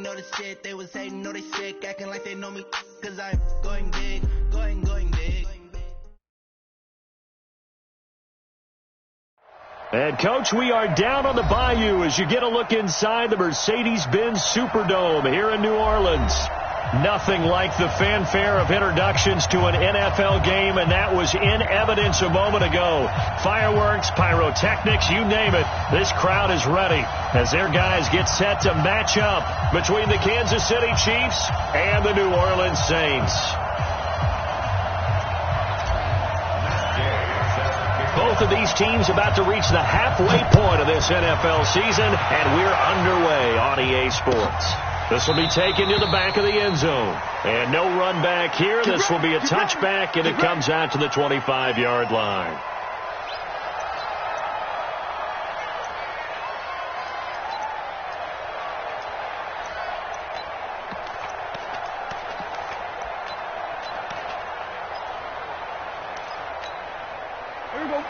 know the shit. They was hating, know they sick, acting like they know me, cause I'm going big, going big. And, Coach, we are down on the bayou as you get a look inside the Mercedes-Benz Superdome here in New Orleans. Nothing like the fanfare of introductions to an NFL game, and that was in evidence a moment ago. Fireworks, pyrotechnics, you name it. This crowd is ready as their guys get set to match up between the Kansas City Chiefs and the New Orleans Saints. Both of these teams about to reach the halfway point of this NFL season, and we're underway on EA Sports. This will be taken to the back of the end zone. And no run back here. This will be a touchback, and it comes out to the 25-yard line. Here we go.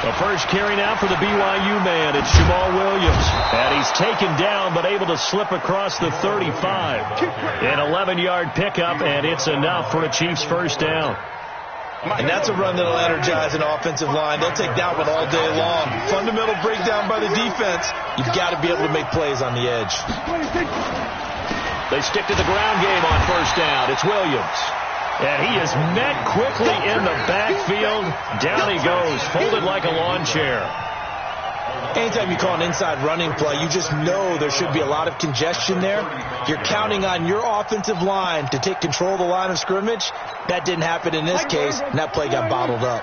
The first carry now for the BYU man. It's Jamal Williams. And he's taken down but able to slip across the 35. An 11-yard pickup, and it's enough for a Chiefs first down. And that's a run that'll energize an offensive line. They'll take that one all day long. Fundamental breakdown by the defense. You've got to be able to make plays on the edge. They stick to the ground game on first down. It's Williams. And he is met quickly in the backfield. Down he goes, folded like a lawn chair. Anytime you call an inside running play, you just know there should be a lot of congestion there. You're counting on your offensive line to take control of the line of scrimmage. That didn't happen in this case, and that play got bottled up.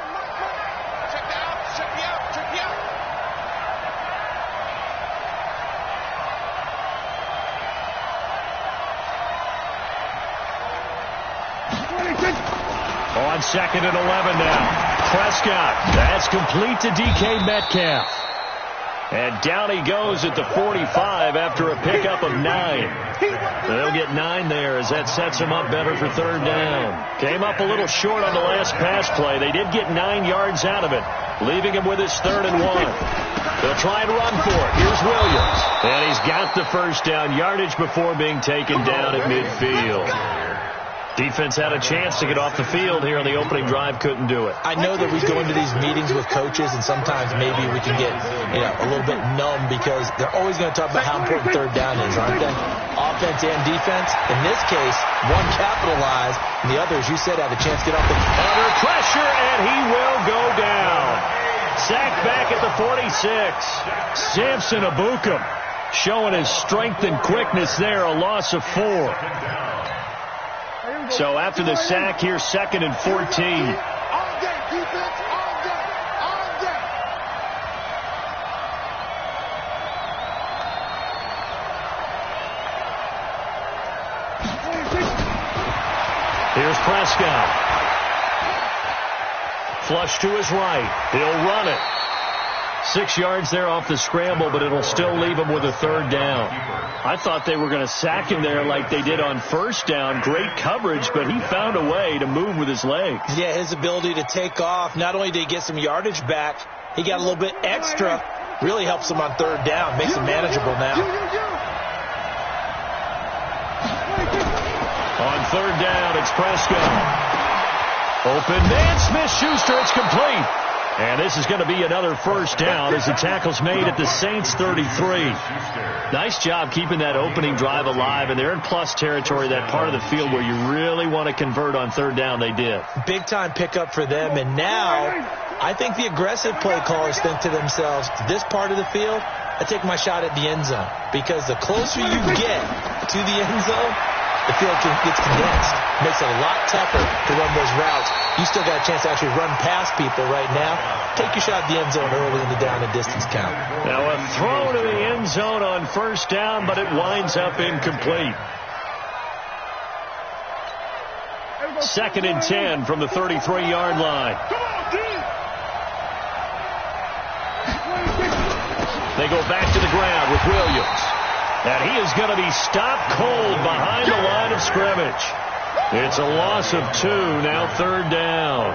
On 2nd and 11 now. Prescott. That's complete to DK Metcalf. And down he goes at the 45 after a pickup of 9. They'll get 9 there as that sets him up better for third down. Came up a little short on the last pass play. They did get 9 yards out of it, leaving him with his 3rd and 1. They'll try and run for it. Here's Williams. And he's got the first down yardage before being taken down at midfield. Defense had a chance to get off the field here on the opening drive, couldn't do it. I know that we go into these meetings with coaches, and sometimes maybe we can get a little bit numb because they're always going to talk about how important third down is, aren't they? Offense and defense. In this case, one capitalized, and the others, you said, had a chance to get off the under pressure, and he will go down. Sacked back at the 46. Samson Abukum showing his strength and quickness there, a loss of 4. So after the sack here, 2nd and 14. All day, defense, all day. Here's Prescott. Flush to his right. He'll run it. 6 yards there off the scramble, but it'll still leave him with a third down. I thought they were going to sack him there like they did on first down. Great coverage, but he found a way to move with his legs. Yeah, his ability to take off, not only did he get some yardage back, he got a little bit extra. Really helps him on third down, makes him manageable now. On third down, it's Prescott. Open man, Smith-Schuster, it's complete. And this is going to be another first down as the tackle's made at the Saints 33. Nice job keeping that opening drive alive, and they're in plus territory, that part of the field where you really want to convert on third down. They did. Big-time pickup for them, and now I think the aggressive play callers think to themselves, this part of the field, I take my shot at the end zone, because the closer you get to the end zone, the field gets condensed. Makes it a lot tougher to run those routes. You still got a chance to actually run past people right now. Take your shot at the end zone early in the down and distance count. Now a throw to the end zone on first down, but it winds up incomplete. 2nd and 10 from the 33-yard line. They go back to the ground with Williams. And he is going to be stopped cold behind the line of scrimmage. It's a loss of 2, now 3rd down.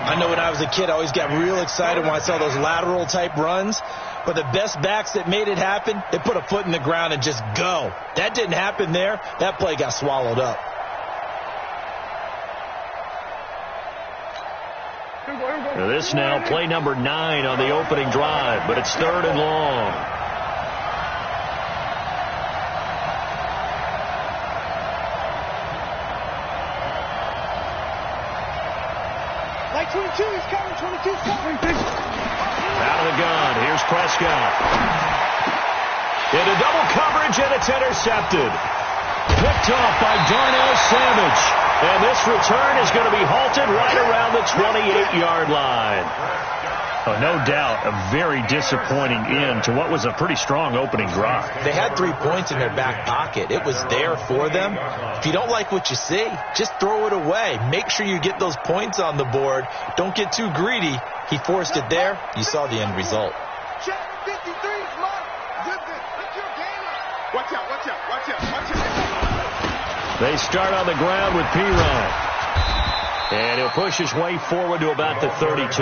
I know when I was a kid, I always got real excited when I saw those lateral type runs. But the best backs that made it happen, they put a foot in the ground and just go. That didn't happen there. That play got swallowed up. This now play number 9 on the opening drive, but it's 3rd and long. Like 22, he's coming. 22's coming. Out of the gun, here's Prescott. Into double coverage, and it's intercepted. Picked off by Darnell Savage. And this return is going to be halted right around the 28-yard line. Oh, no doubt, a very disappointing end to what was a pretty strong opening drive. They had 3 points in their back pocket. It was there for them. If you don't like what you see, just throw it away. Make sure you get those points on the board. Don't get too greedy. He forced it there. You saw the end result. Check 53, Mark. Good. It's your game. Watch out. They start on the ground with P-Ryan. And he'll push his way forward to about the 32.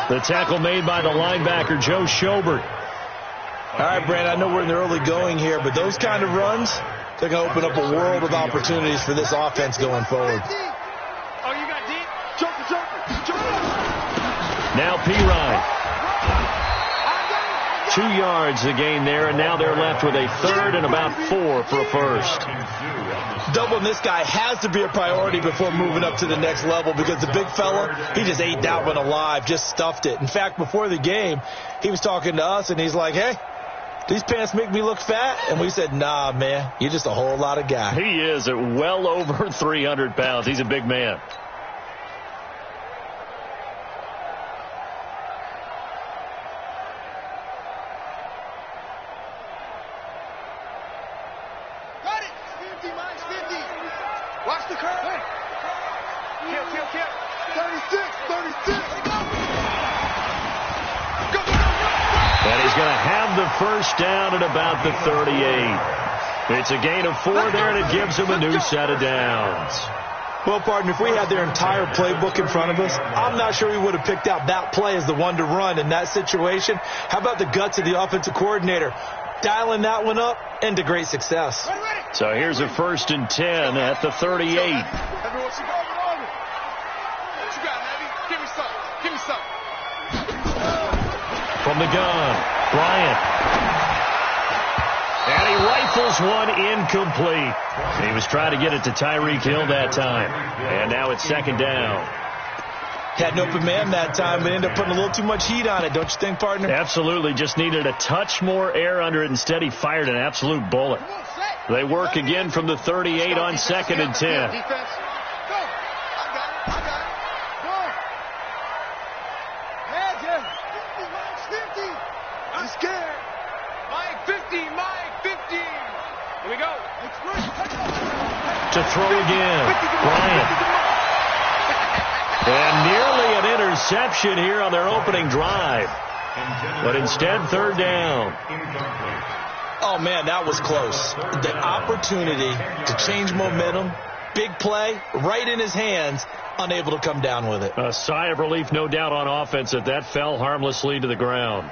The tackle made by the linebacker, Joe Schobert. All right, Brand, I know we're in the early going here, but those kind of runs, they're going to open up a world of opportunities for this offense going forward. Oh, you got deep? Joker. Now P-Ryan. 2 yards the gain there, and now they're left with a 3rd and about 4 for a first. Doubling this guy has to be a priority before moving up to the next level because the big fella, he just ate that one alive, just stuffed it. In fact, before the game, he was talking to us, and he's like, hey, these pants make me look fat? And we said, nah, man, you're just a whole lot of guy. He is at well over 300 pounds. He's a big man. Watch the curve. Hey. Kill. 36. Go. And he's going to have the first down at about the 38. It's a gain of 4 there, and it gives him a new set of downs. Well, partner, if we had their entire playbook in front of us, I'm not sure we would have picked out that play as the one to run in that situation. How about the guts of the offensive coordinator? Dialing that one up into great success. So here's a 1st and 10 at the 38. Everyone, what you got, Heavy? Give me some. From the gun, Bryant. And he rifles one incomplete. He was trying to get it to Tyreek Hill that time. And now it's 2nd down. Had an open man that time, but ended up putting a little too much heat on it, don't you think, partner? Absolutely. Just needed a touch more air under it. Instead, he fired an absolute bullet. They work again from the 38 on 2nd and 10. Defense. Go. I got it. Go. Heads in. 50. I'm scared. Mike 50. Here we go. To throw again. Bryant. And nearly an interception here on their opening drive. But instead, 3rd down. Oh, man, that was close. The opportunity to change momentum, big play, right in his hands, unable to come down with it. A sigh of relief, no doubt, on offense that fell harmlessly to the ground.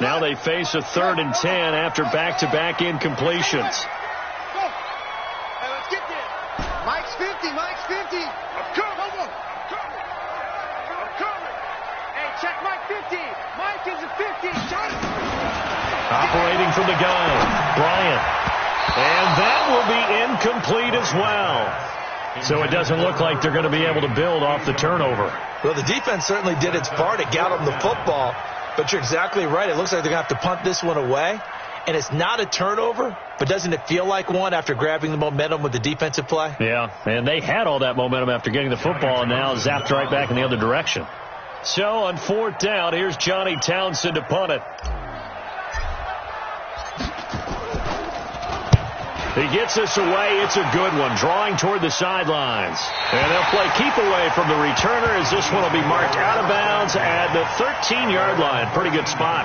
Now they face a 3rd and 10 after back-to-back incompletions. Mike's 50. I'm coming. Hey, check Mike 50. Mike is a 50. Shot it. Operating from the gun, Bryant. And that will be incomplete as well. So it doesn't look like they're going to be able to build off the turnover. Well, the defense certainly did its part. It got them the football. But you're exactly right. It looks like they're going to have to punt this one away. And it's not a turnover, but doesn't it feel like one after grabbing the momentum with the defensive play? Yeah, and they had all that momentum after getting the football and now zapped right back in the other direction. So on 4th down, here's Johnny Townsend to punt it. He gets us away. It's a good one, drawing toward the sidelines. And they'll play keep away from the returner as this one will be marked out of bounds at the 13-yard line. Pretty good spot.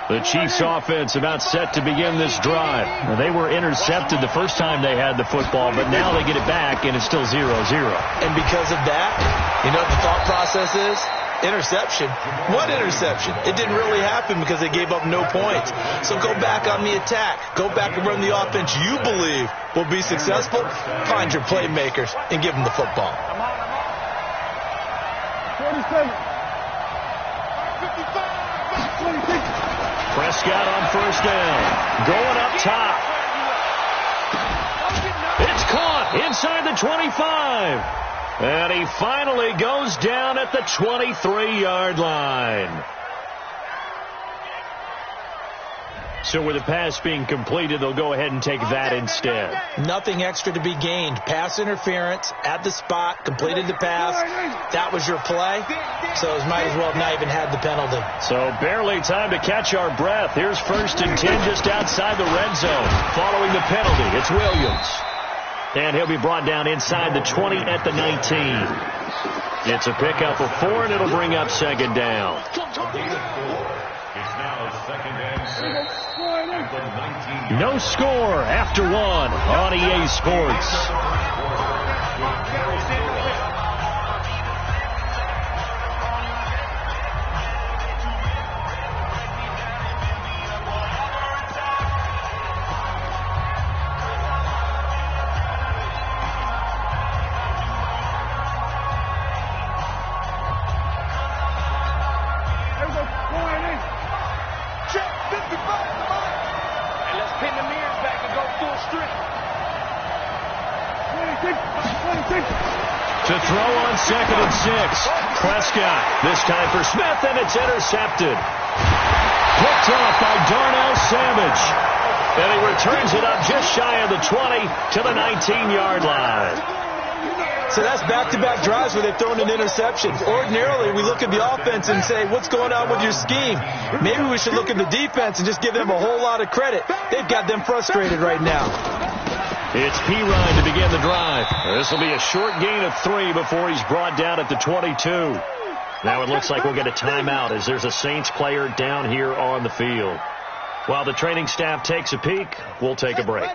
The Chiefs offense about set to begin this drive. Now, they were intercepted the first time they had the football, but now they get it back, and it's still 0-0. And because of that, you know what the thought process is? Interception. What interception? It didn't really happen because they gave up no points. So go back on the attack. Go back and run the offense you believe will be successful. Find your playmakers and give them the football. 47. 55. 26. Prescott on first down. Going up top. It's caught inside the 25. And he finally goes down at the 23-yard line. So with the pass being completed, they'll go ahead and take that instead. Nothing extra to be gained. Pass interference at the spot, completed the pass. That was your play. So it might as well have not even had the penalty. So barely time to catch our breath. Here's 1st and 10 just outside the red zone. Following the penalty, it's Williams. And he'll be brought down inside the 20 at the 19. It's a pickup of 4, and it'll bring up 2nd down. It's now 2nd and 6 at the 19. No score after 1 on EA Sports. To throw on 2nd and 6. Prescott, this time for Smith, and it's intercepted. Picked off by Darnell Savage. And he returns it up just shy of the 20 to the 19-yard line. So that's back-to-back drives where they've thrown an interception. Ordinarily, we look at the offense and say, what's going on with your scheme? Maybe we should look at the defense and just give them a whole lot of credit. They've got them frustrated right now. It's Pirine to begin the drive. This will be a short gain of 3 before he's brought down at the 22. Now it looks like we'll get a timeout as there's a Saints player down here on the field. While the training staff takes a peek, we'll take a break.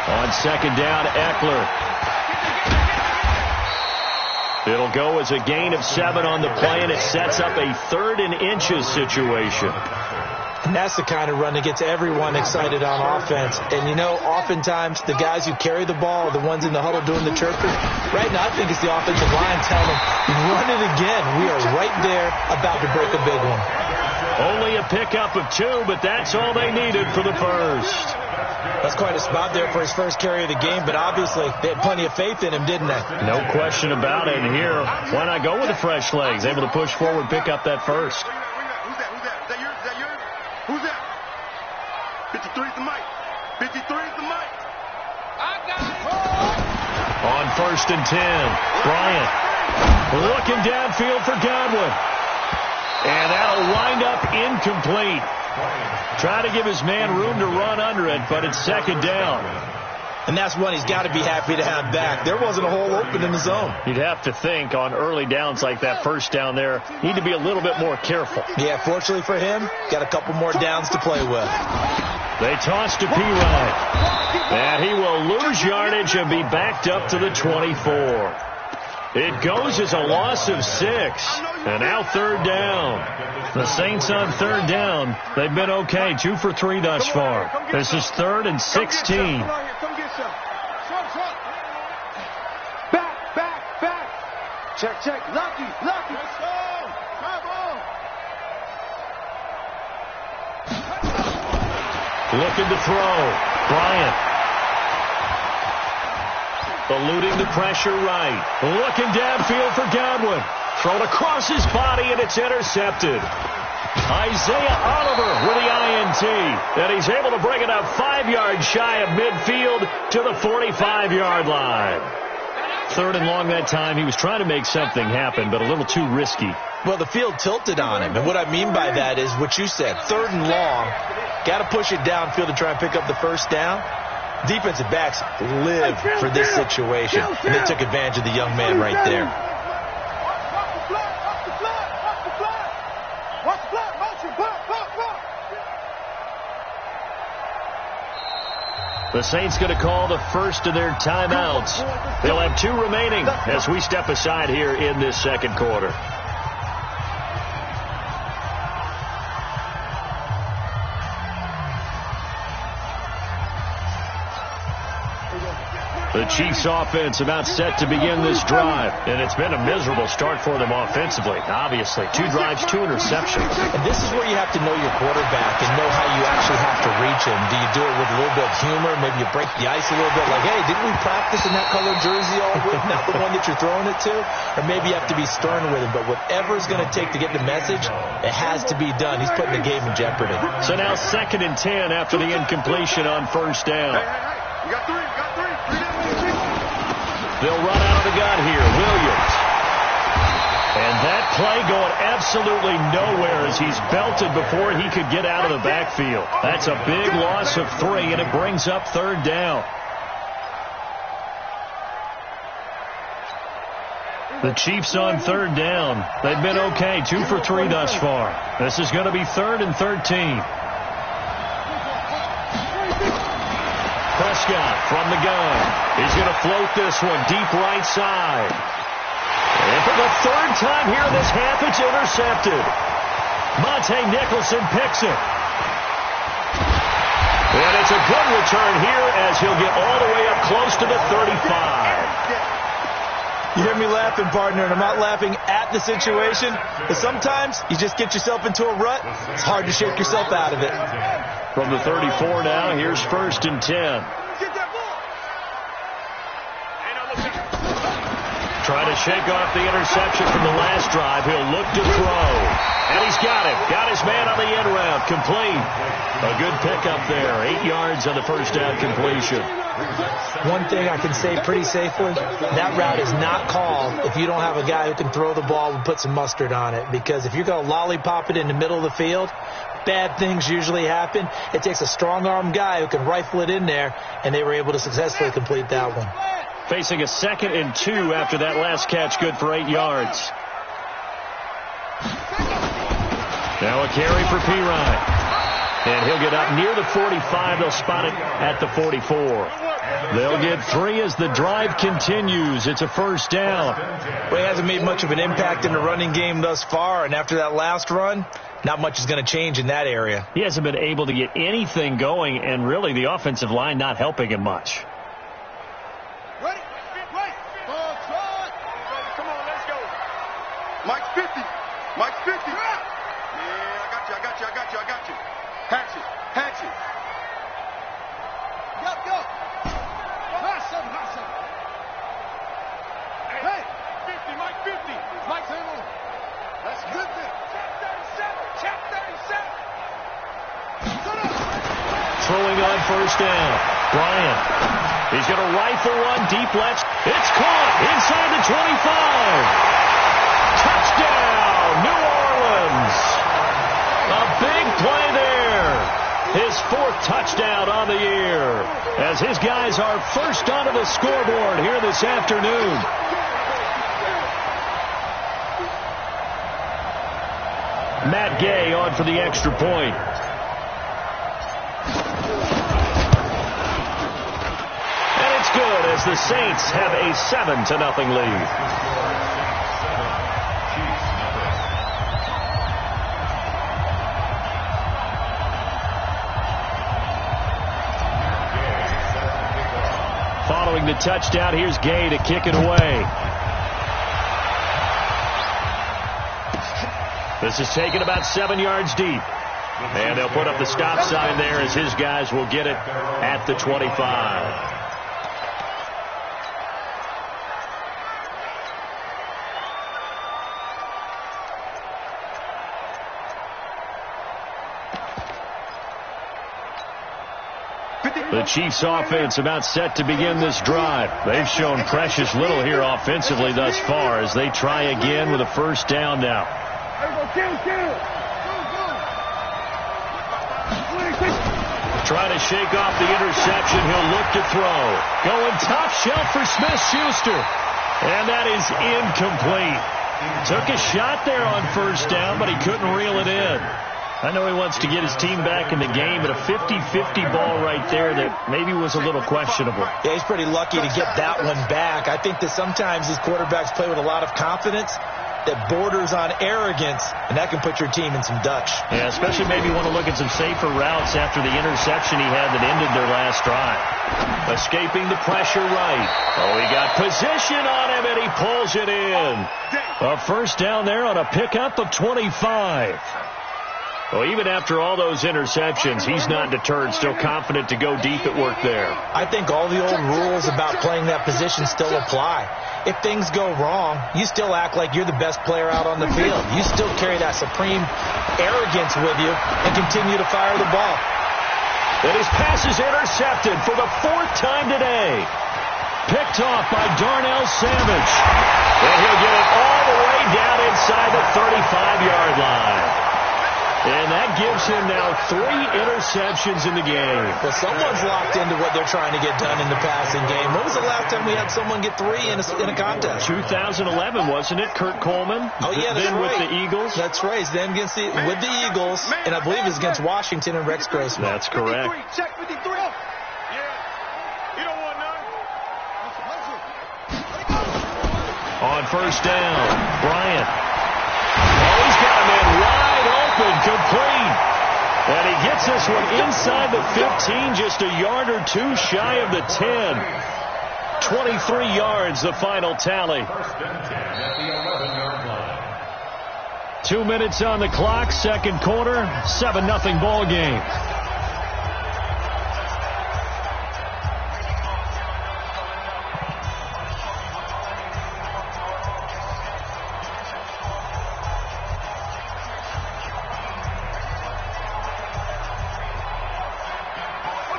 On 2nd down, Eckler. It'll go as a gain of 7 on the play, and it sets up a 3rd and inches situation. And that's the kind of run that gets everyone excited on offense. And, you know, oftentimes the guys who carry the ball are the ones in the huddle doing the chirping. Right now, I think it's the offensive line telling them, run it again. We are right there about to break a big one. Only a pickup of 2, but that's all they needed for the first. That's quite a spot there for his first carry of the game, but obviously they had plenty of faith in him, didn't they? No question about it. And here, why not go with the fresh legs? Able to push forward, pick up that first. Who's that? Who's that? 53 is the mic. 53 is the mic. I got it. On 1st and 10, Bryant looking downfield for Godwin. And that'll wind up incomplete. Try to give his man room to run under it, but it's 2nd down. And that's one he's got to be happy to have back. There wasn't a hole open in the zone. You'd have to think on early downs like that, first down there, need to be a little bit more careful. Yeah, fortunately for him, got a couple more downs to play with. They toss to Pirine. And he will lose yardage and be backed up to the 24. It goes as a loss of 6. And now 3rd down. The Saints on 3rd down. They've been okay. 2 for 3 thus far. This is 3rd and 16. Back. Check. Lucky. Let's go. Come on. Looking to throw. Bryant. Eluding the pressure right. Looking downfield for Godwin. Thrown across his body, and it's intercepted. Isaiah Oliver with the INT. see. And he's able to bring it up 5 yards shy of midfield to the 45-yard line. 3rd and long that time. He was trying to make something happen, but a little too risky. Well, the field tilted on him. And what I mean by that is what you said. 3rd and long. Got to push it downfield to try and pick up the first down. Defensive backs live for this situation. And they took advantage of the young man right there. The Saints going to call the first of their timeouts. They'll have 2 remaining as we step aside here in this second quarter. The Chiefs offense about set to begin this drive, and it's been a miserable start for them offensively. Obviously, 2 drives, 2 interceptions. And this is where you have to know your quarterback and know how you actually have to reach him. Do you do it with a little bit of humor? Maybe you break the ice a little bit, like, hey, didn't we practice in that colored jersey all week, not the one that you're throwing it to? Or maybe you have to be stern with him, but whatever it's going to take to get the message, it has to be done. He's putting the game in jeopardy. So now 2nd and 10 after the incompletion on first down. You got 3, you got 3. They'll run out of the gun here. Williams. And that play going absolutely nowhere as he's belted before he could get out of the backfield. That's a big loss of 3, and it brings up 3rd down. The Chiefs on 3rd down. They've been okay. 2 for 3 thus far. This is going to be 3rd and 13. Prescott from the gun. He's going to float this one deep right side. And for the 3rd time here in this half, it's intercepted. Monte Nicholson picks it. And it's a good return here as he'll get all the way up close to the 35. You hear me laughing, partner, and I'm not laughing at the situation. But sometimes you just get yourself into a rut. It's hard to shake yourself out of it. From the 34 now, here's 1st and 10. Trying to shake off the interception from the last drive. He'll look to throw. And he's got it. Got his man on the end route. Complete. A good pickup there. 8 yards on the first down completion. One thing I can say pretty safely, that route is not called if you don't have a guy who can throw the ball and put some mustard on it. Because if you're going to lollipop it in the middle of the field, bad things usually happen. It takes a strong-arm guy who can rifle it in there, and they were able to successfully complete that one. Facing a 2nd and 2 after that last catch, good for 8 yards. Now a carry for Pirine. And he'll get up near the 45. They'll spot it at the 44. They'll get 3 as the drive continues. It's a first down. Well, he hasn't made much of an impact in the running game thus far, and after that last run, not much is going to change in that area. He hasn't been able to get anything going, and really the offensive line not helping him much. Ready? Right. Come on, let's go. Mike 50. Mike 50. Yeah, I got you. Hatch it. Go. Awesome. Hey, 50, Mike 50. Mike's able. That's good then. Check 37. Throwing on first down. Bryant. He's going to rifle one deep left. It's caught inside the 25. Touchdown, New Orleans. A big play there. His 4th touchdown on the year as his guys are first onto the scoreboard here this afternoon. Matt Gay on for the extra point. And it's good as the Saints have a 7-0 lead. Following the touchdown, here's Gay to kick it away. This is taken about 7 yards deep. And they'll put up the stop sign there as his guys will get it at the 25. The Chiefs offense about set to begin this drive. They've shown precious little here offensively thus far as they try again with a first down now. Trying to shake off the interception. He'll look to throw. Going top shelf for Smith-Schuster. And that is incomplete. Took a shot there on first down, but he couldn't reel it in. I know he wants to get his team back in the game, but a 50-50 ball right there that maybe was a little questionable. Yeah, he's pretty lucky to get that one back. I think that sometimes these quarterbacks play with a lot of confidence that borders on arrogance, and that can put your team in some Dutch. Yeah, especially maybe want to look at some safer routes after the interception he had that ended their last drive. Escaping the pressure right. Oh, he got position on him, and he pulls it in. A first down there on a pickup of 25. Well, even after all those interceptions, he's not deterred, still confident to go deep at work there. I think all the old rules about playing that position still apply. If things go wrong, you still act like you're the best player out on the field. You still carry that supreme arrogance with you and continue to fire the ball. And his pass is intercepted for the 4th time today. Picked off by Darnell Savage. And he'll get it all the way down inside the 35-yard line. And that gives him now 3 interceptions in the game. Well, someone's locked into what they're trying to get done in the passing game. When was the last time we had someone get 3 in a contest? 2011, wasn't it? Kurt Coleman? Oh, yeah, that's then right. With the Eagles? That's right. Then with the Eagles, and I believe it was against Washington and Rex Grossman. That's correct. Check 53. Yeah. You don't want none. On first down, Bryant. Oh, he's got him in wide open, complete. And he gets this one inside the 15, just a yard or 2 shy of the 10. 23 yards, the final tally. 2 minutes on the clock, second quarter, 7-0 ball game.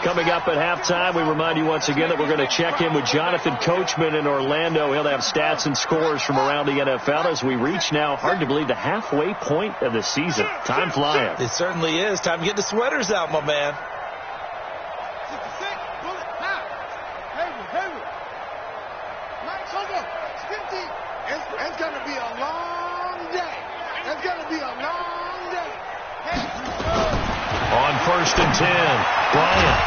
Coming up at halftime, we remind you once again that we're going to check in with Jonathan Coachman in Orlando. He'll have stats and scores from around the NFL as we reach now, hard to believe, the halfway point of the season. Time flying. It certainly is. Time to get the sweaters out, my man. It's going to be a long day. It's going to be a long day. On first and 10, Bryant.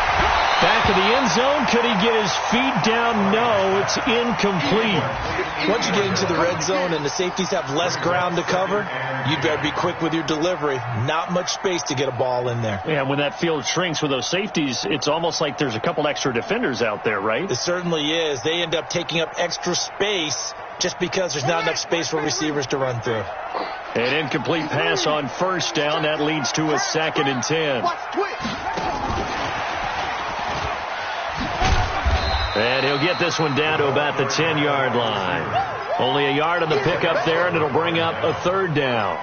Back of the end zone. Could he get his feet down? No, it's incomplete. Once you get into the red zone and the safeties have less ground to cover, you better be quick with your delivery. Not much space to get a ball in there. Yeah, when that field shrinks with those safeties, it's almost like there's a couple extra defenders out there, right? It certainly is. They end up taking up extra space just because there's not enough space for receivers to run through. An incomplete pass on first down. That leads to a 2nd and 10. And he'll get this one down to about the 10-yard line. Only a yard on the pickup there, and it'll bring up a 3rd down.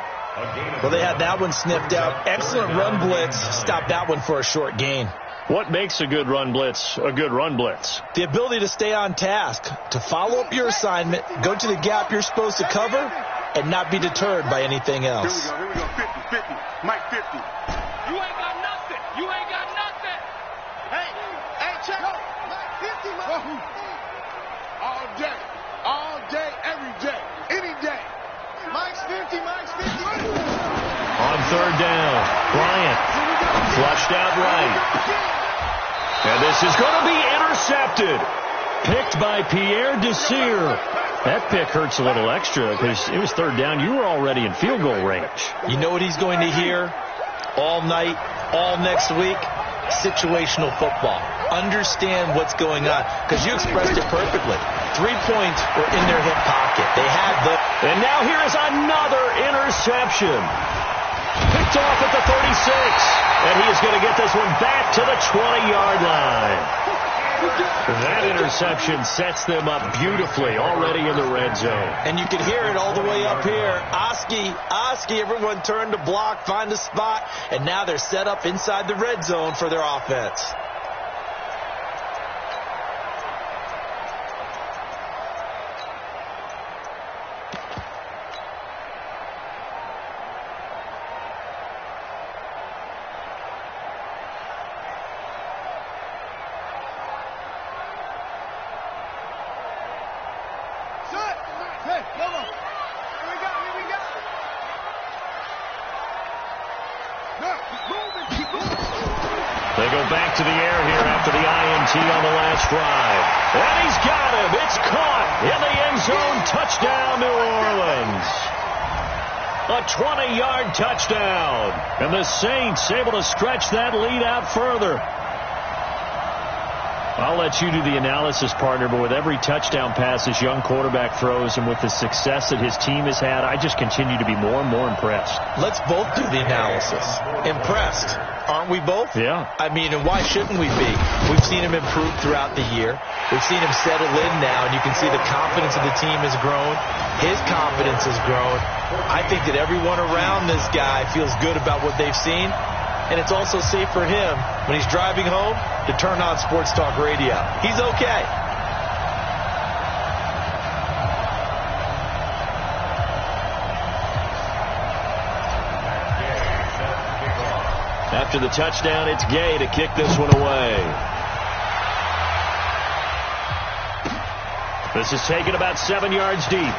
Well, they had that one sniffed out. Excellent run blitz. Stop that one for a short gain. What makes a good run blitz a good run blitz? The ability to stay on task, to follow up your assignment, go to the gap you're supposed to cover, and not be deterred by anything else. Here we go. 50. Mike 50. You ain't got nothing. You ain't got nothing. Hey, check out. Mike 50, Mike. All day, every day, any day. Mike's 50. On 3rd down, Bryant. Flushed out right. And this is going to be intercepted. Picked by Pierre Desir. That pick hurts a little extra because it was 3rd down. You were already in field goal range. You know what he's going to hear all night, all next week? Situational football. Understand what's going on, because you expressed it perfectly. 3 points were in their hip pocket. They had the... And now here is another interception. Picked off at the 36. And he is going to get this one back to the 20-yard line. That interception sets them up beautifully already in the red zone. And you can hear it all the way up here. Oski, everyone turned to block, find a spot, and now they're set up inside the red zone for their offense. They go back to the air here after the INT on the last drive. And he's got him. It's caught in the end zone. Touchdown, New Orleans. A 20-yard touchdown. And the Saints able to stretch that lead out further. I'll let you do the analysis, partner, but with every touchdown pass this young quarterback throws and with the success that his team has had, I just continue to be more and more impressed. Let's both do the analysis. Impressed. Aren't we both? Yeah. I mean, and why shouldn't we be? We've seen him improve throughout the year. We've seen him settle in now, and you can see the confidence of the team has grown. His confidence has grown. I think that everyone around this guy feels good about what they've seen, and it's also safe for him when he's driving home to turn on Sports Talk Radio. He's okay. After the touchdown, it's Gay to kick this one away. This is taken about 7 yards deep.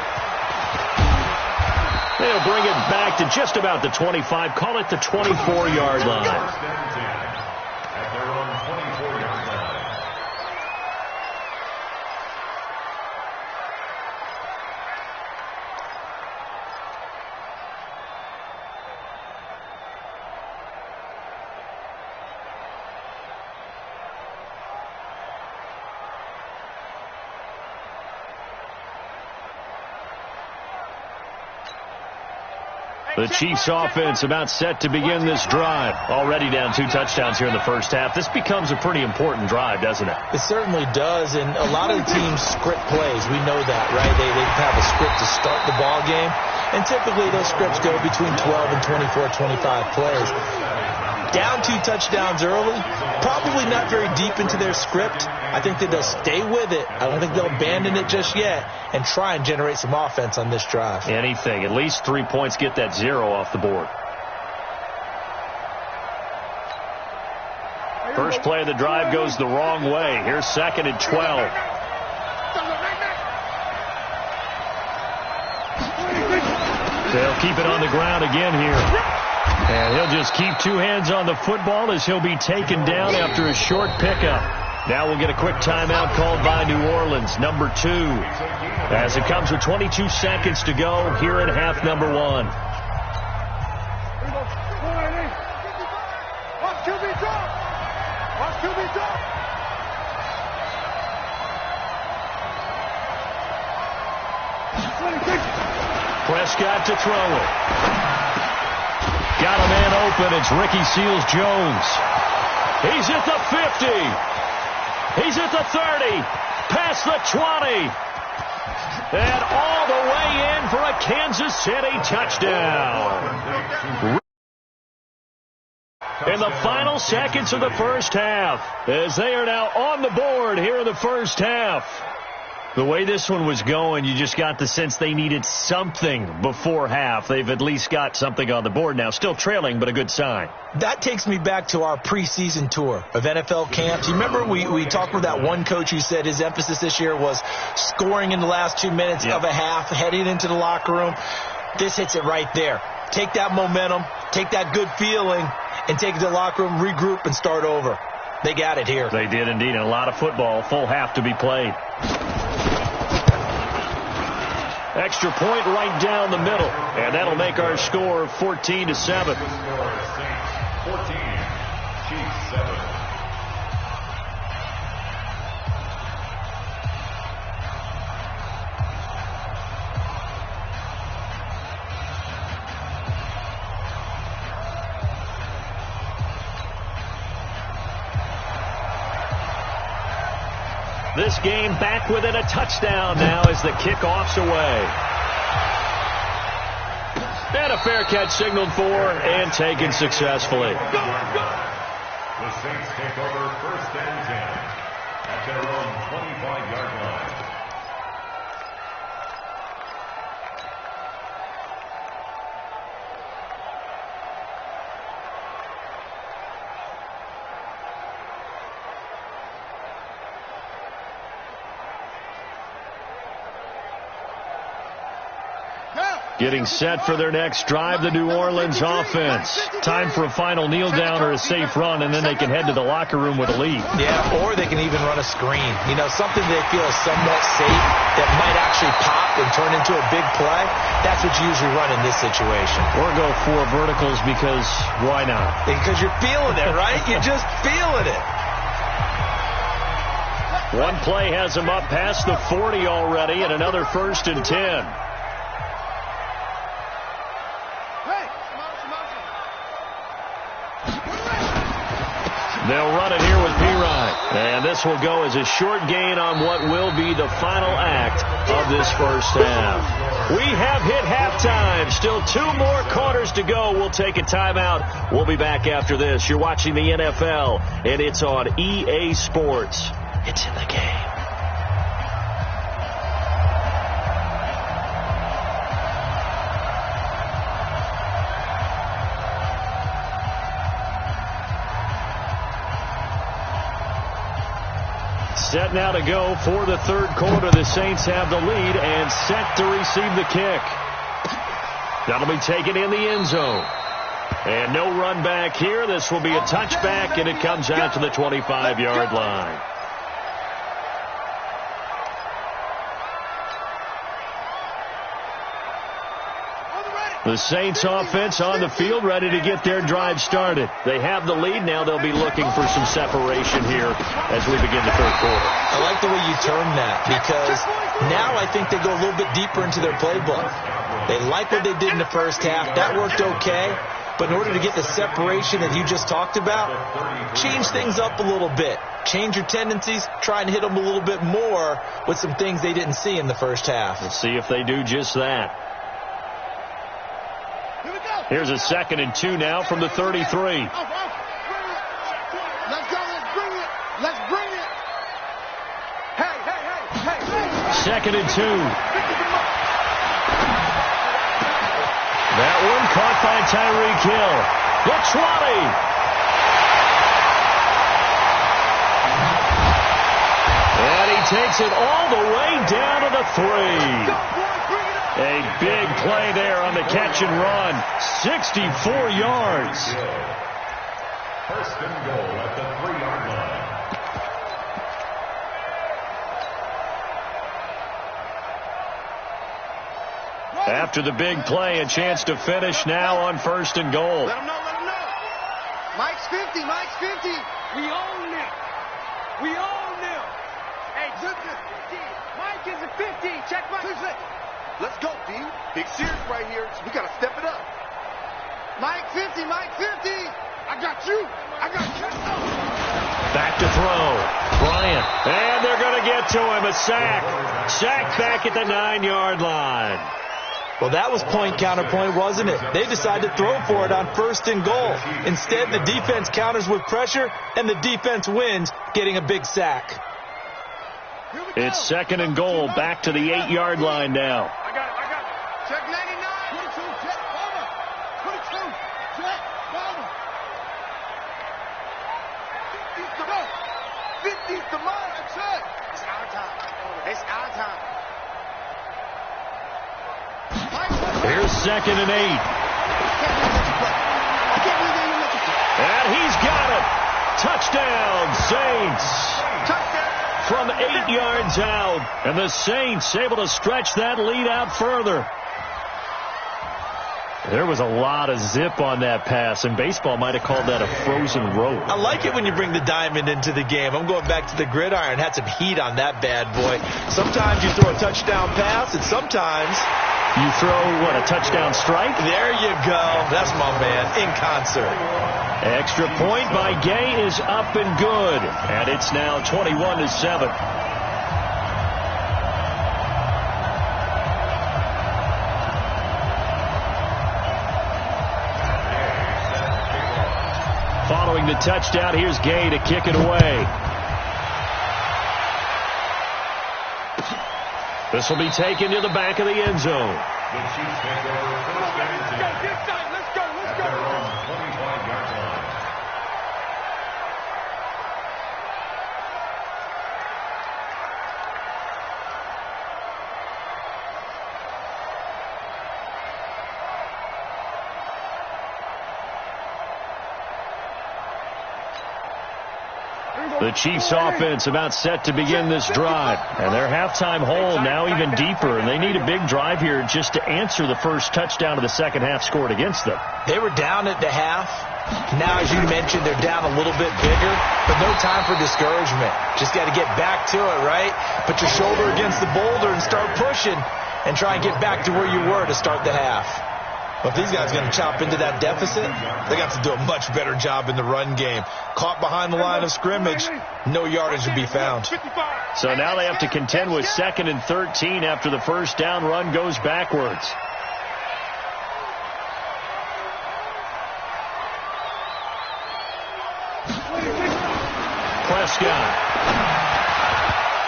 They'll bring it back to just about the 25. Call it the 24-yard line. At their own 24-yard line. The Chiefs offense about set to begin this drive. Already down 2 touchdowns here in the first half. This becomes a pretty important drive, doesn't it? It certainly does, and a lot of the teams script plays. We know that, right? They have a script to start the ball game, and typically those scripts go between 12 and 24, 25 plays. Down 2 touchdowns early, probably not very deep into their script. I think that they'll stay with it. I don't think they'll abandon it just yet and try and generate some offense on this drive. Anything. At least 3 points, get that 0 off the board. First play of the drive goes the wrong way. Here's 2nd and 12. They'll keep it on the ground again here. And he'll just keep 2 hands on the football as he'll be taken down after a short pickup. Now we'll get a quick timeout called by New Orleans, number 2. As it comes with 22 seconds to go here in half number 1. Prescott to throw it. Got a man open. It's Ricky Seals-Jones. He's at the 50. He's at the 30. Past the 20. And all the way in for a Kansas City touchdown. In the final seconds of the first half, as they are now on the board here in the first half. The way this one was going, you just got the sense they needed something before half. They've at least got something on the board now. Still trailing, but a good sign. That takes me back to our preseason tour of NFL camps. You remember we talked with that one coach who said his emphasis this year was scoring in the last 2 minutes of a half, heading into the locker room. This hits it right there. Take that momentum, take that good feeling, and take it to the locker room, regroup, and start over. They got it here. They did indeed, and a lot of football. Full half to be played. Extra point right down the middle, and that'll make our score 14-7. 14, Chiefs 7. This game back within a touchdown now as the kickoff's away. And a fair catch signaled for and taken successfully. The Saints take over 1st and 10 at their own 25-yard line. Getting set for their next drive, the New Orleans offense. Time for a final kneel down or a safe run, and then they can head to the locker room with a lead. Yeah, or they can even run a screen. You know, something they feel is somewhat safe that might actually pop and turn into a big play. That's what you usually run in this situation. Or go 4 verticals because why not? Because you're feeling it, right? You're just feeling it. One play has him up past the 40 already, and another 1st and 10. They'll run it here with P-Ryan. And this will go as a short gain on what will be the final act of this first half. We have hit halftime. Still 2 more quarters to go. We'll take a timeout. We'll be back after this. You're watching the NFL, and it's on EA Sports. It's in the game. Set now to go for the 3rd quarter. The Saints have the lead and set to receive the kick. That'll be taken in the end zone. And no run back here. This will be a touchback, and it comes out to the 25-yard line. The Saints offense on the field, ready to get their drive started. They have the lead. Now they'll be looking for some separation here as we begin the 3rd quarter. I like the way you term that, because now I think they go a little bit deeper into their playbook. They like what they did in the first half. That worked okay. But in order to get the separation that you just talked about, change things up a little bit. Change your tendencies. Try and hit them a little bit more with some things they didn't see in the first half. Let's see if they do just that. Here's a 2nd and 2 now from the 33. Let's go. Let's bring it. Let's bring it. Hey. 2nd and 2. That one caught by Tyreek Hill. The 20. And he takes it all the way down to the 3. A big play there on the catch and run. 64 yards. 1st and goal at the 3-yard line. After the big play, a chance to finish now on 1st and goal. Let him know. Mike's 50. We own them. Hey, Mike is a 50. Check Mike. Let's go, D. Big series right here. We got to step it up. Mike 50. I got you. Back to throw. Bryant. And they're going to get to him. A sack. Sack back at the 9-yard line. Well, that was point counterpoint, wasn't it? They decided to throw for it on 1st and goal. Instead, the defense counters with pressure, and the defense wins, getting a big sack. It's 2nd and goal. Back to the 8-yard line now. I got it. Check 99. 22. Check Bomber. 22. Check Bomber. 50's the mark. 50's the mark. That's it. It's our time. Here's 2nd and 8. And he's got it. Touchdown, Saints. From 8 yards out. And the Saints able to stretch that lead out further. There was a lot of zip on that pass, and baseball might have called that a frozen rope. I like it when you bring the diamond into the game. I'm going back to the gridiron. Had some heat on that bad boy. Sometimes you throw a touchdown pass, and sometimes you throw, what, a touchdown strike? There you go. That's my man, in concert. Extra point by Gay is up and good. And it's now 21-7. Following the touchdown, here's Gay to kick it away. This will be taken to the back of the end zone. The Chiefs take over 1st and 10. Let's go. At their own 25-yard line. The Chiefs offense about set to begin this drive. And their halftime hole now even deeper. And they need a big drive here just to answer the first touchdown of the second half scored against them. They were down at the half. Now, as you mentioned, they're down a little bit bigger, but no time for discouragement. Just got to get back to it, right? Put your shoulder against the boulder and start pushing and try and get back to where you were to start the half. But if these guys are going to chop into that deficit, they got to do a much better job in the run game. Caught behind the line of scrimmage, no yardage to be found. So now they have to contend with 2nd and 13 after the first down run goes backwards. Prescott.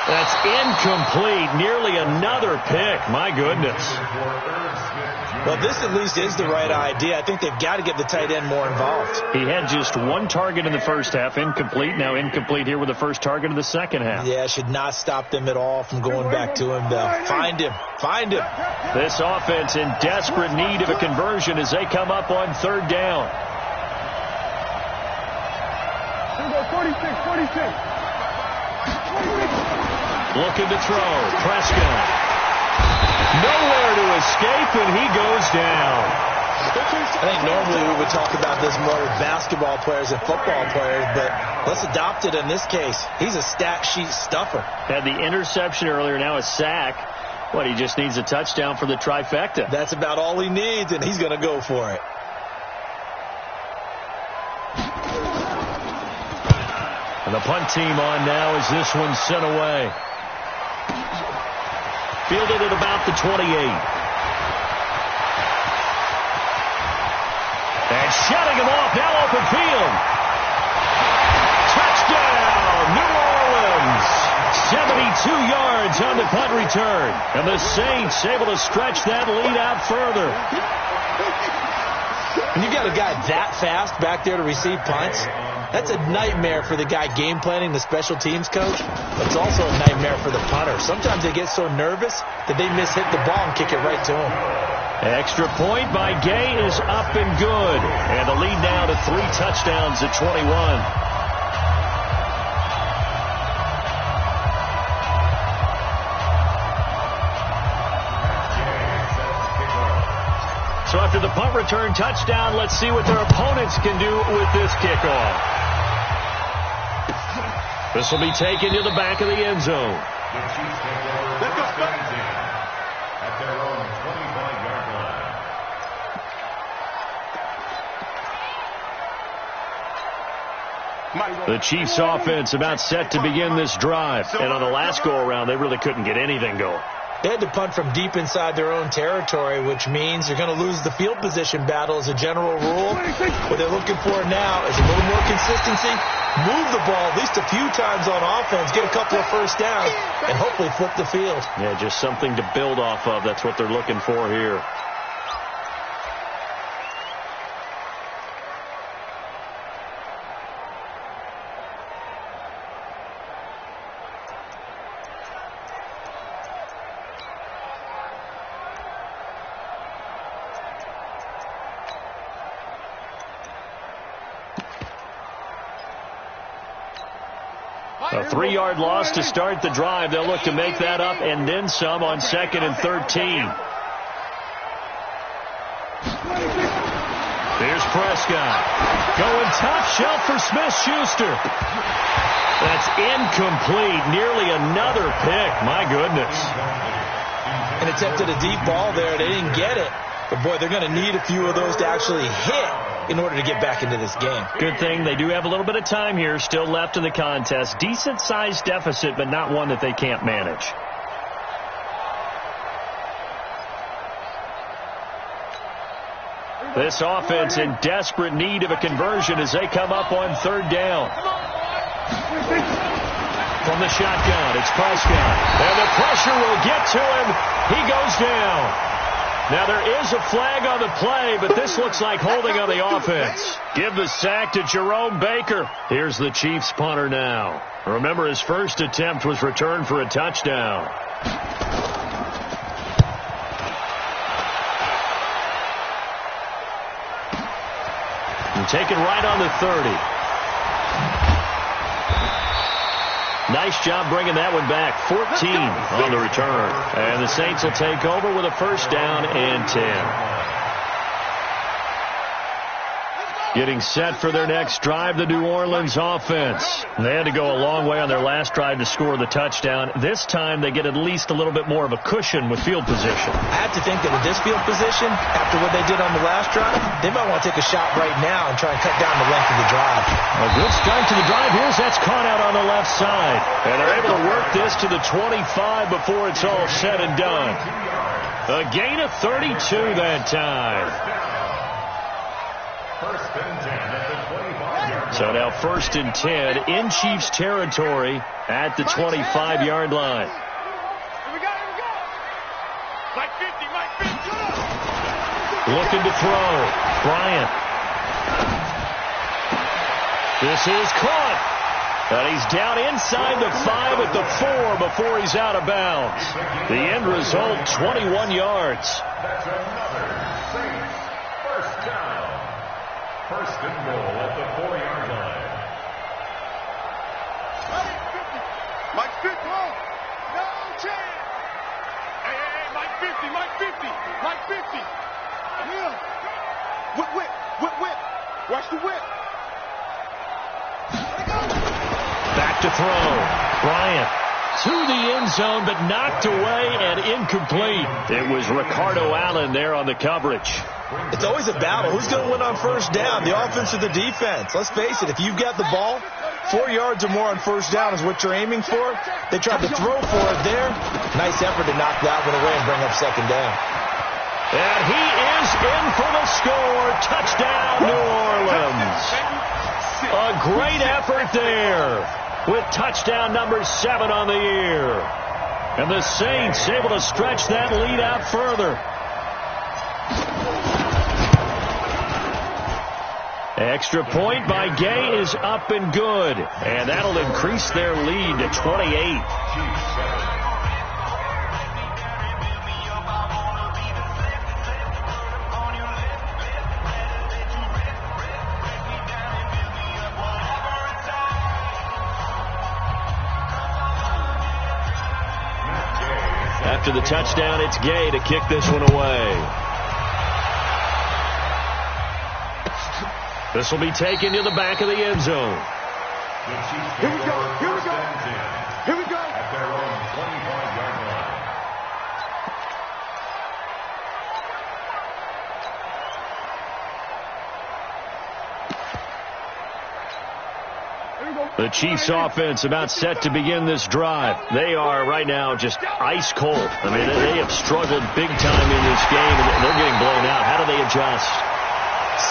That's incomplete. Nearly another pick. My goodness. Well, this at least is the right idea. I think they've got to get the tight end more involved. He had just one target in the first half. Incomplete. Now incomplete here with the first target of the second half. Yeah, should not stop them at all from going back to him, though. Find him. Find him. This offense in desperate need of a conversion as they come up on 3rd down. 46. Looking to throw. Prescott. Nowhere to escape, and he goes down. I think normally we would talk about this more with basketball players and football players, but let's adopt it in this case. He's a stat sheet stuffer. Had the interception earlier, now a sack. What, he just needs a touchdown for the trifecta. That's about all he needs, and he's going to go for it. And the punt team on now as this one's sent away. Fielded at about the 28. And shutting him off, now open field. Touchdown, New Orleans. 72 yards on the punt return. And the Saints able to stretch that lead out further. When you got a guy that fast back there to receive punts, that's a nightmare for the guy game planning, the special teams coach. But it's also a nightmare for the punter. Sometimes they get so nervous that they hit the ball and kick it right to him. Extra point by Gay is up and good. And the lead now to 3 touchdowns at 21. So after the punt return touchdown, let's see what their opponents can do with this kickoff. This will be taken to the back of the end zone. The Chiefs take over first and 10 at their own 25-yard line. The Chiefs offense about set to begin this drive. And on the last go-around, they really couldn't get anything going. They had to punt from deep inside their own territory, which means you're going to lose the field position battle as a general rule. What they're looking for now is a little more consistency, move the ball at least a few times on offense, get a couple of first downs, and hopefully flip the field. Yeah, just something to build off of. That's what they're looking for here. A 3-yard loss to start the drive. They'll look to make that up and then some on 2nd and 13. Here's Prescott. Going top shelf for Smith-Schuster. That's incomplete. Nearly another pick. My goodness. And attempted a deep ball there. They didn't get it. But, boy, they're going to need a few of those to actually hit in order to get back into this game. Good thing they do have a little bit of time here still left in the contest. Decent-sized deficit, but not one that they can't manage. This offense in desperate need of a conversion as they come up on 3rd down. From the shotgun, it's Prescott. And the pressure will get to him. He goes down. Now, there is a flag on the play, but this looks like holding on the offense. Give the sack to Jerome Baker. Here's the Chiefs punter now. Remember, his first attempt was returned for a touchdown. And taken right on the 30. Nice job bringing that one back. 14 on the return. And the Saints will take over with a first down and 10. Getting set for their next drive, the New Orleans offense. They had to go a long way on their last drive to score the touchdown. This time they get at least a little bit more of a cushion with field position. I have to think that with this field position, after what they did on the last drive, they might want to take a shot right now and try and cut down the length of the drive. A good start to the drive. Here's that's caught out on the left side. And they're able to work this to the 25 before it's all said and done. A gain of 32 that time. First and 10 at the 25-yard line. So now first and 10 in Chiefs territory at the 25-yard line. Here we go. Mike 50, Mike 50. Looking to throw. Bryant. This is caught. And he's down inside the 5 at the 4 before he's out of bounds. The end result, 21 yards. That's another Saints first down. First and goal at the 4-yard line. Mike 50. No chance. Hey, Mike 50, Mike 50, Mike 50. Yeah. Whip. Watch the whip. Back to throw. Bryant to the end zone, but knocked away and incomplete. It was Ricardo Allen there on the coverage. It's always a battle. Who's going to win on first down, the offense or the defense? Let's face it, if you've got the ball, 4 yards or more on first down is what you're aiming for. They tried to throw for it there. Nice effort to knock that one away and bring up second down. And he is in for the score. Touchdown, New Orleans. A great effort there with touchdown number 7 on the year. And the Saints able to stretch that lead out further. Extra point by Gay is up and good. And that'll increase their lead to 28. After the touchdown, it's Gay to kick this one away. This will be taken to the back of the end zone. Here we go. At their own 25-yard line. The Chiefs offense about set to begin this drive. They are right now just ice cold. I mean, they have struggled big time in this game, and they're getting blown out. How do they adjust?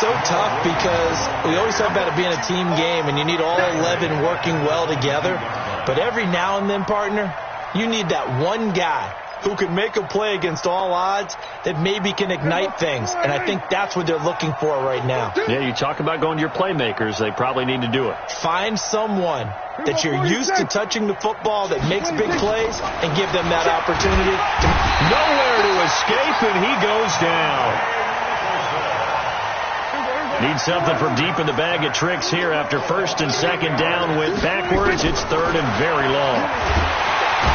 So tough because we always talk about it being a team game and you need all 11 working well together. But every now and then, partner, you need that one guy who can make a play against all odds that maybe can ignite things. And I think that's what they're looking for right now. Yeah, you talk about going to your playmakers. They probably need to do it. Find someone that you're used to touching the football that makes big plays and give them that opportunity. Nowhere to escape, and he goes down. Need something from deep in the bag of tricks here after first and second down. Went backwards. It's third and very long.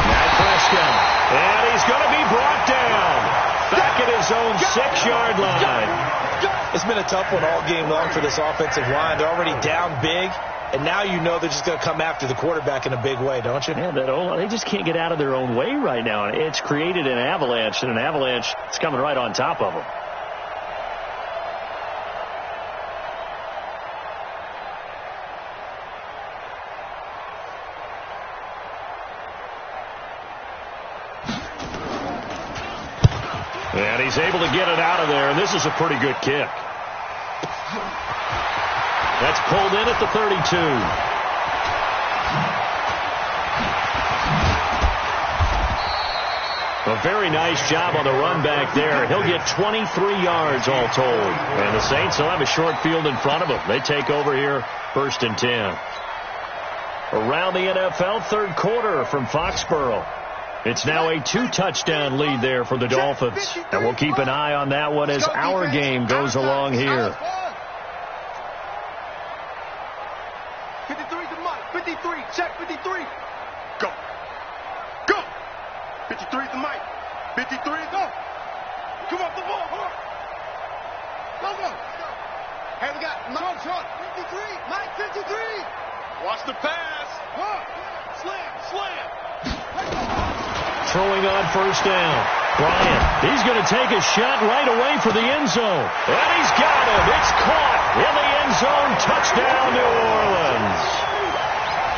Matt Prescott. And he's going to be brought down. Back at his own 6-yard line. It's been a tough one all game long for this offensive line. They're already down big. And now you know they're just going to come after the quarterback in a big way, don't you? Yeah, they just can't get out of their own way right now. It's created an avalanche, and an avalanche is coming right on top of them. And he's able to get it out of there, and this is a pretty good kick. That's pulled in at the 32. A very nice job on the run back there. He'll get 23 yards all told. And the Saints will have a short field in front of them. They take over here, first and 10. Around the NFL, third quarter from Foxborough. It's now a 2-touchdown lead there for the Dolphins. And we'll keep an eye on that one as our game goes along here. 53 to Mike. 53. Check 53. Go. Go. 53 is the mic. 53, go. Come off the ball. Hard. Go. Hey, we got Mike 53. Mike 53. Watch the pass. Hard. Slam. Throwing on first down. Bryant, he's going to take a shot right away for the end zone. And he's got him. It's caught in the end zone. Touchdown, New Orleans.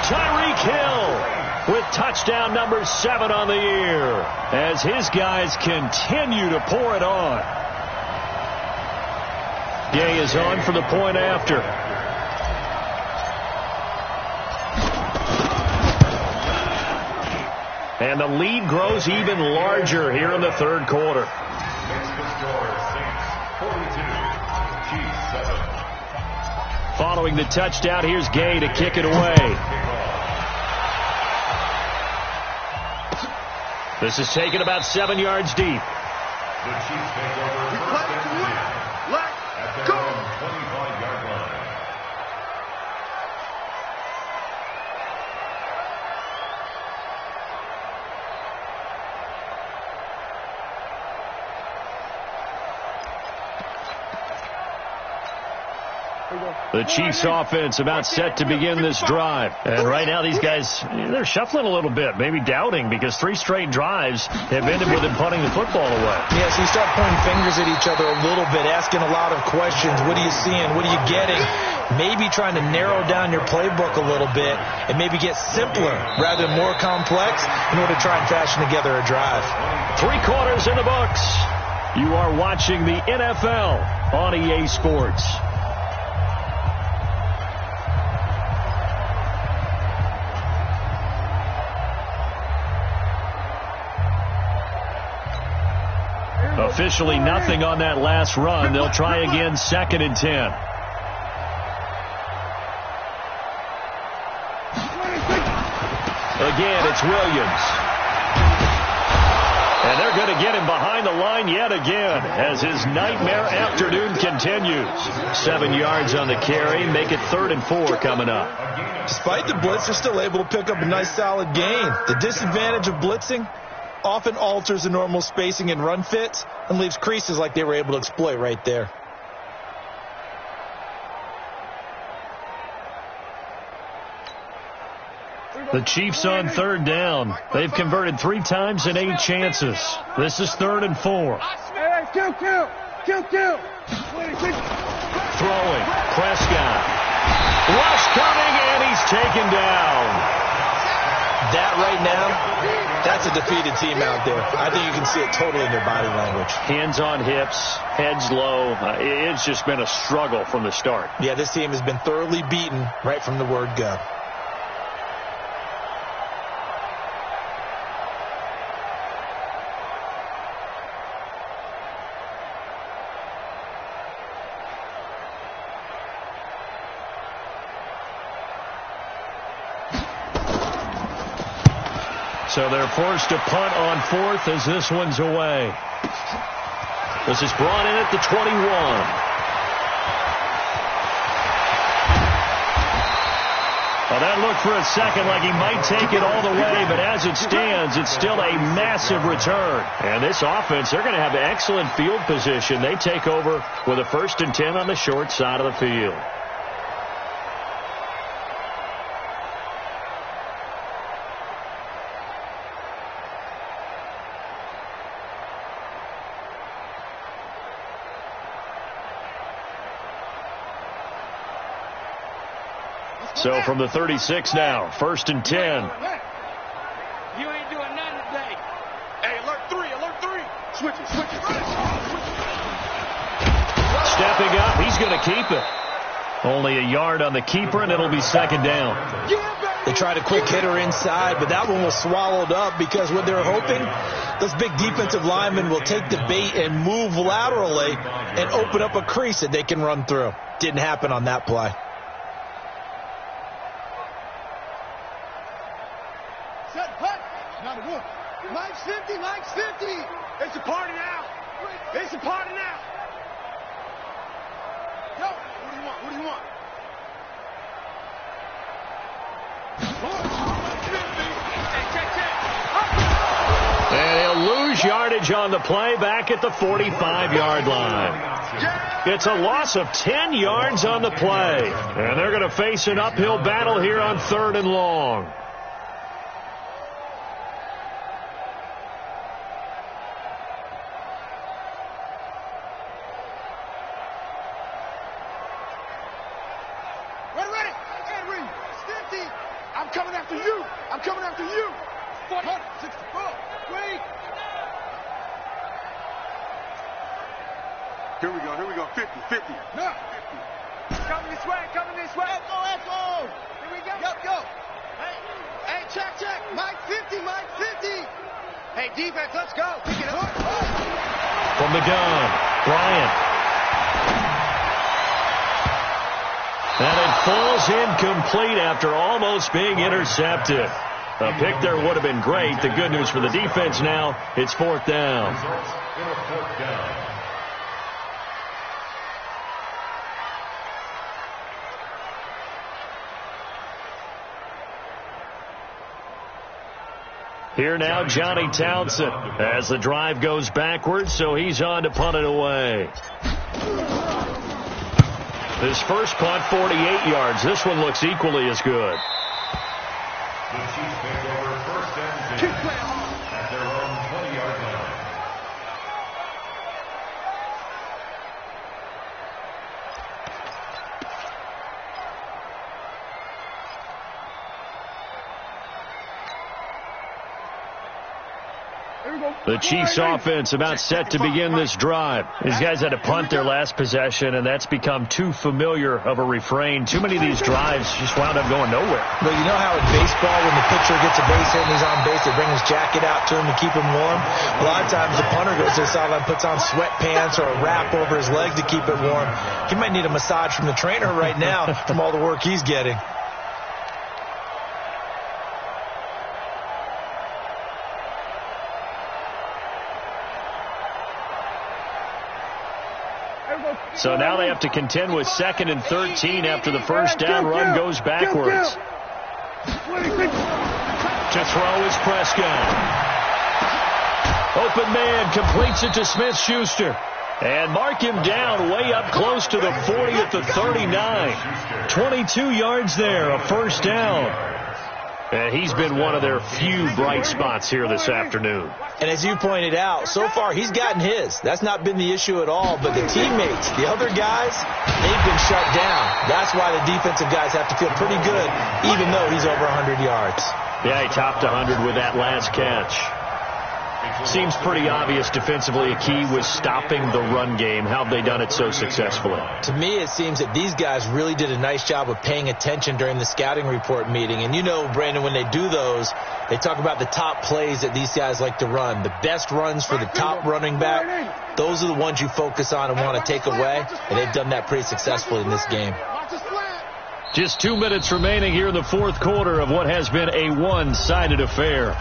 Tyreek Hill with touchdown number 7 on the year as his guys continue to pour it on. Gay is on for the point after. And the lead grows even larger here in the third quarter. Makes the score Saints 42, Chiefs 7. Following the touchdown, here's Gay to kick it away. This is taken about 7 yards deep. The Chiefs take over first and 10 at their own 25-yard line. The Chiefs offense about set to begin this drive. And right now these guys, they're shuffling a little bit, maybe doubting, because 3 straight drives have ended with them punting the football away. Yeah, so you start pointing fingers at each other a little bit, asking a lot of questions. What are you seeing? What are you getting? Maybe trying to narrow down your playbook a little bit and maybe get simpler rather than more complex in order to try and fashion together a drive. 3 quarters in the books. You are watching the NFL on EA Sports. Officially nothing on that last run. They'll try again, 2nd and 10. Again, it's Williams. And they're going to get him behind the line yet again as his nightmare afternoon continues. 7 yards on the carry. Make it 3rd and 4 coming up. Despite the blitz, they're still able to pick up a nice solid gain. The disadvantage of blitzing often alters the normal spacing and run fits and leaves creases like they were able to exploit right there. The Chiefs on 3rd down. They've converted 3 times in 8 chances. This is 3rd and 4. Throwing. Prescott. Rush coming, and he's taken down. That right now, that's a defeated team out there. I think you can see it totally in their body language. Hands on hips, heads low. It's just been a struggle from the start. Yeah, this team has been thoroughly beaten right from the word go. So they're forced to punt on 4th as this one's away. This is brought in at the 21. Well, that looked for a second like he might take it all the way, but as it stands, it's still a massive return. And this offense, they're going to have excellent field position. They take over with a 1st and 10 on the short side of the field. So from the 36 now, 1st and 10. You ain't doing nothing today. Hey, alert 3. Switch it. Stepping up, he's going to keep it. Only a yard on the keeper, and it'll be 2nd down. They tried a quick hitter inside, but that one was swallowed up because what they're hoping, those big defensive linemen will take the bait and move laterally and open up a crease that they can run through. Didn't happen on that play. Mike's 50. It's a party now. Yo, what do you want? lose yardage on the play back at the 45-yard line. It's a loss of 10 yards on the play. And they're going to face an uphill battle here on 3rd and long. Ready. Henry, Stinty. I'm coming after you. I'm coming after you. 64. Wait. Here we go. 50. No. 50. Coming this way. Let's go. Here we go. Go. Hey, check. Mike 50. Hey, defense, let's go. Pick it up. From the gun, Bryant. And it falls incomplete after almost being intercepted. A pick there would have been great. The good news for the defense now, it's 4th down. Here now, Johnny Townsend, as the drive goes backwards, so he's on to punt it away. His first punt, 48 yards. This one looks equally as good. The Chiefs take over 1st and 10 at their own 20-yard line. The Chiefs offense about set to begin this drive. These guys had to punt their last possession, and that's become too familiar of a refrain. Too many of these drives just wound up going nowhere. Well, you know how in baseball, when the pitcher gets a base hit and he's on base, they bring his jacket out to him to keep him warm? A lot of times the punter goes to the sideline, puts on sweatpants or a wrap over his leg to keep it warm. He might need a massage from the trainer right now from all the work he's getting. So now they have to contend with 2nd and 13 after the first down run goes backwards. To throw is Prescott. Open man completes it to Smith-Schuster. And mark him down way up close to the 40 at the 39. 22 yards there, a first down. And he's been one of their few bright spots here this afternoon. And as you pointed out, so far he's gotten his. That's not been the issue at all. But the teammates, the other guys, they've been shut down. That's why the defensive guys have to feel pretty good, even though he's over 100 yards. Yeah, he topped 100 with that last catch. Seems pretty obvious defensively a key was stopping the run game. How have they done it so successfully? To me, it seems that these guys really did a nice job of paying attention during the scouting report meeting. And you know, Brandon, when they do those, they talk about the top plays that these guys like to run. The best runs for the top running back, those are the ones you focus on and want to take away. And they've done that pretty successfully in this game. Just 2 minutes remaining here in the 4th quarter of what has been a one-sided affair.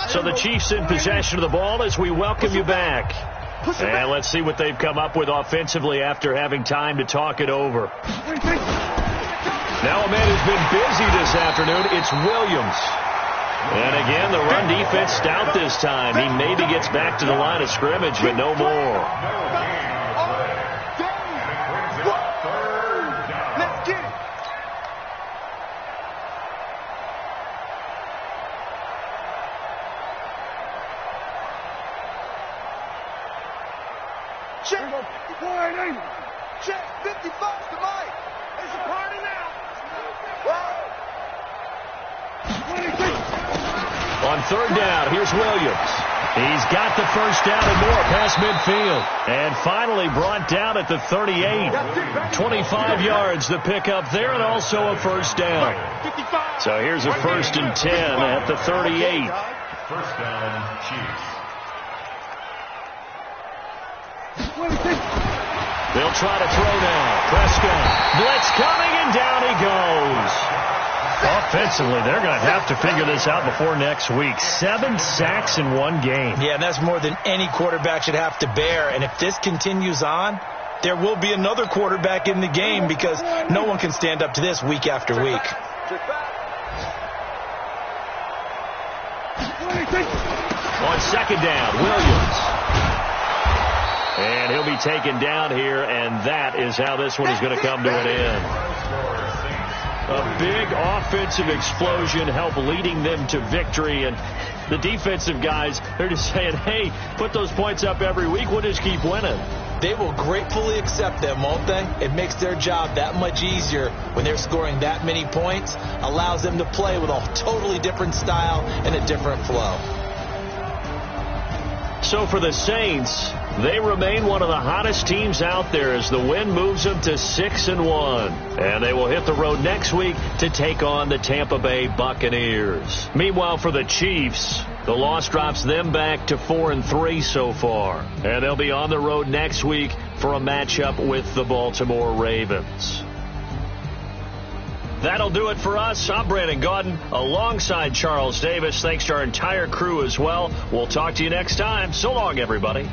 So the Chiefs in possession of the ball as we welcome you back. And let's see what they've come up with offensively after having time to talk it over. Now a man who's been busy this afternoon, it's Williams. And again, the run defense stout this time. He maybe gets back to the line of scrimmage, but no more. Let's get it. Check. Check. 55 to Mike. It's a party now. On 3rd down, here's Williams. He's got the first down and more past midfield. And finally brought down at the 38. 25 yards the pickup there and also a first down. So here's a 1st and 10 at the 38. First down, Chiefs. They'll try to throw now. Prescott. Blitz coming, and down he goes. Offensively, they're going to have to figure this out before next week. 7 sacks in one game. Yeah, and that's more than any quarterback should have to bear. And if this continues on, there will be another quarterback in the game because no one can stand up to this week after week. On second down, Williams. And he'll be taken down here, and that is how this one is going to come to an end. A big offensive explosion helped leading them to victory, and the defensive guys, they're just saying, hey, put those points up every week, we'll just keep winning. They will gratefully accept them, won't they? It makes their job that much easier when they're scoring that many points, allows them to play with a totally different style and a different flow. So for the Saints, they remain one of the hottest teams out there as the win moves them to 6-1. And they will hit the road next week to take on the Tampa Bay Buccaneers. Meanwhile, for the Chiefs, the loss drops them back to 4-3 so far. And they'll be on the road next week for a matchup with the Baltimore Ravens. That'll do it for us. I'm Brandon Gaudin alongside Charles Davis. Thanks to our entire crew as well. We'll talk to you next time. So long, everybody.